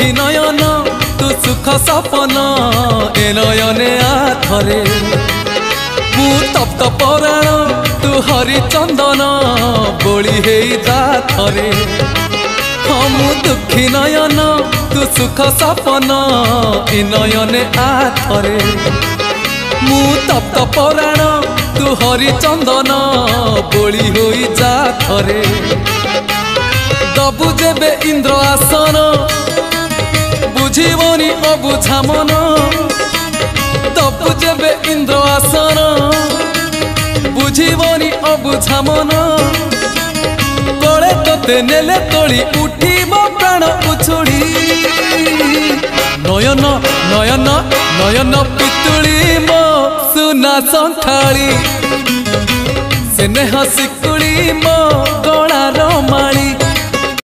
दुखी नयन तू सुख सपन ए नयने आथरे मु तप्त पराण तू हरिचंदन बोली हे जाथरे हाँ मु दुखी नयन तू सुख सपन ए नयने आथरे मु तप्त पराण तू हरिचंदन बोली होई जाथरे दबु जेबे इंद्र आसन बुझीबनी अबुझा मन दबु जेबे इंद्र आसन बुझीबनी अबुझा मन कले तोते नेले तोली उठीब प्राण उछुड़ी नयन नयन नयन पितुड़ी मो सुना संथाली स्नेह शिकुड़ी मो गलार माली